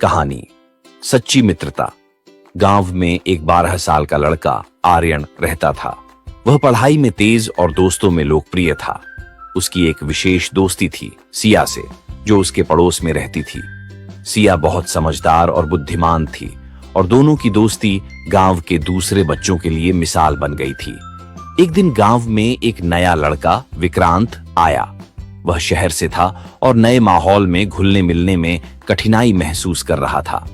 कहानी सच्ची मित्रता। गांव में एक 12 साल का लड़का आर्यन रहता था। वह पढ़ाई में तेज और दोस्तों में लोकप्रिय था। उसकी एक विशेष दोस्ती थी सिया से, जो उसके पड़ोस में रहती थी। सिया बहुत समझदार और बुद्धिमान थी और दोनों की दोस्ती गांव के दूसरे बच्चों के लिए मिसाल बन गई थी। एक दिन गांव में एक नया लड़का विक्रांत आया। वह शहर से था और नए माहौल में घुलने मिलने में कठिनाई महसूस कर रहा था।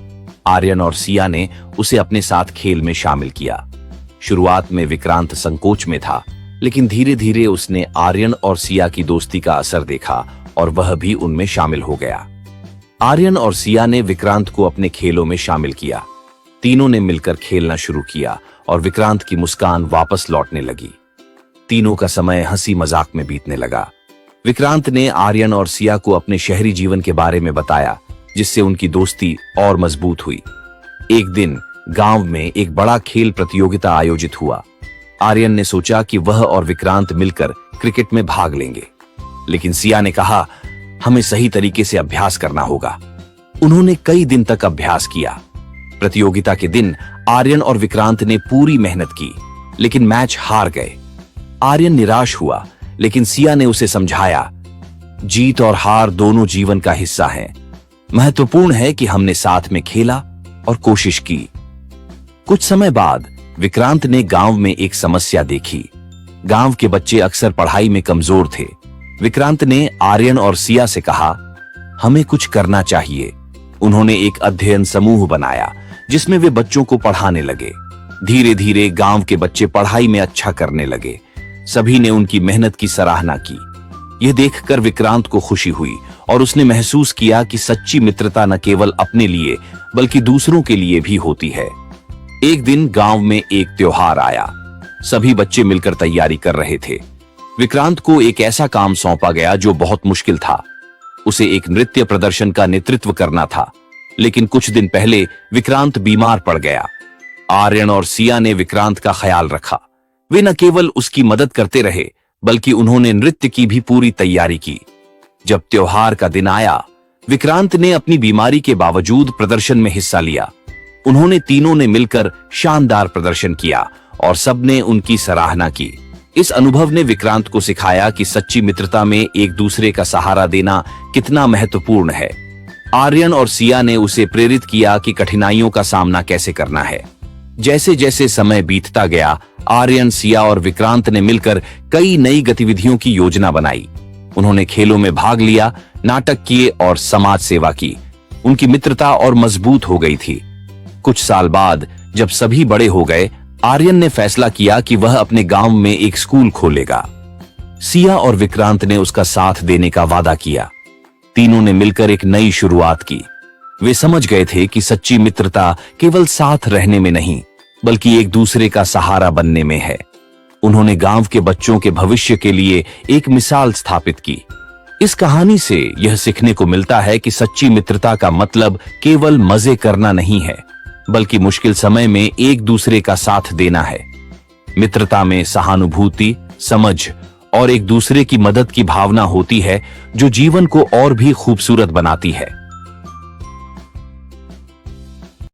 आर्यन और सिया ने उसे अपने साथ खेल में शामिल किया। शुरुआत में विक्रांत संकोच में था, लेकिन धीरे धीरे उसने आर्यन और सिया की दोस्ती का असर देखा और वह भी उनमें शामिल हो गया। आर्यन और सिया ने विक्रांत को अपने खेलों में शामिल किया। तीनों ने मिलकर खेलना शुरू किया और विक्रांत की मुस्कान वापस लौटने लगी। तीनों का समय हंसी मजाक में बीतने लगा। विक्रांत ने आर्यन और सिया को अपने शहरी जीवन के बारे में बताया, जिससे उनकी दोस्ती और मजबूत हुई। एक दिन गांव में एक बड़ा खेल प्रतियोगिता आयोजित हुआ। आर्यन ने सोचा कि वह और विक्रांत मिलकर क्रिकेट में भाग लेंगे, लेकिन सिया ने कहा, हमें सही तरीके से अभ्यास करना होगा। उन्होंने कई दिन तक अभ्यास किया। प्रतियोगिता के दिन आर्यन और विक्रांत ने पूरी मेहनत की, लेकिन मैच हार गए। आर्यन निराश हुआ, लेकिन सिया ने उसे समझाया, जीत और हार दोनों जीवन का हिस्सा हैं। महत्वपूर्ण है कि हमने साथ में खेला और कोशिश की। कुछ समय बाद विक्रांत ने गांव में एक समस्या देखी। गांव के बच्चे अक्सर पढ़ाई में कमजोर थे। विक्रांत ने आर्यन और सिया से कहा, हमें कुछ करना चाहिए। उन्होंने एक अध्ययन समूह बनाया, जिसमें वे बच्चों को पढ़ाने लगे। धीरे धीरे गांव के बच्चे पढ़ाई में अच्छा करने लगे। सभी ने उनकी मेहनत की सराहना की। यह देखकर विक्रांत को खुशी हुई और उसने महसूस किया कि सच्ची मित्रता न केवल अपने लिए बल्कि दूसरों के लिए भी होती है। एक दिन गांव में एक त्योहार आया। सभी बच्चे मिलकर तैयारी कर रहे थे। विक्रांत को एक ऐसा काम सौंपा गया जो बहुत मुश्किल था। उसे एक नृत्य प्रदर्शन का नेतृत्व करना था, लेकिन कुछ दिन पहले विक्रांत बीमार पड़ गया। आर्यन और सिया ने विक्रांत का ख्याल रखा। वे न केवल उसकी मदद करते रहे, बल्कि उन्होंने नृत्य की भी पूरी तैयारी की। जब त्योहार का दिन आया, विक्रांत ने अपनी बीमारी के बावजूद प्रदर्शन में हिस्सा लिया। उन्होंने तीनों ने मिलकर शानदार प्रदर्शन किया और सबने उनकी सराहना की। इस अनुभव ने विक्रांत को सिखाया कि सच्ची मित्रता में एक दूसरे का सहारा देना कितना महत्वपूर्ण है। आर्यन और सिया ने उसे प्रेरित किया कि कठिनाइयों का सामना कैसे करना है। जैसे जैसे समय बीतता गया, आर्यन, सिया और विक्रांत ने मिलकर कई नई गतिविधियों की योजना बनाई। उन्होंने खेलों में भाग लिया, नाटक किए और समाज सेवा की। उनकी मित्रता और मजबूत हो गई थी। कुछ साल बाद जब सभी बड़े हो गए, आर्यन ने फैसला किया कि वह अपने गांव में एक स्कूल खोलेगा। सिया और विक्रांत ने उसका साथ देने का वादा किया। तीनों ने मिलकर एक नई शुरुआत की। वे समझ गए थे कि सच्ची मित्रता केवल साथ रहने में नहीं, बल्कि एक दूसरे का सहारा बनने में है। उन्होंने गांव के बच्चों के भविष्य के लिए एक मिसाल स्थापित की। इस कहानी से यह सीखने को मिलता है कि सच्ची मित्रता का मतलब केवल मजे करना नहीं है, बल्कि मुश्किल समय में एक दूसरे का साथ देना है। मित्रता में सहानुभूति, समझ और एक दूसरे की मदद की भावना होती है, जो जीवन को और भी खूबसूरत बनाती है।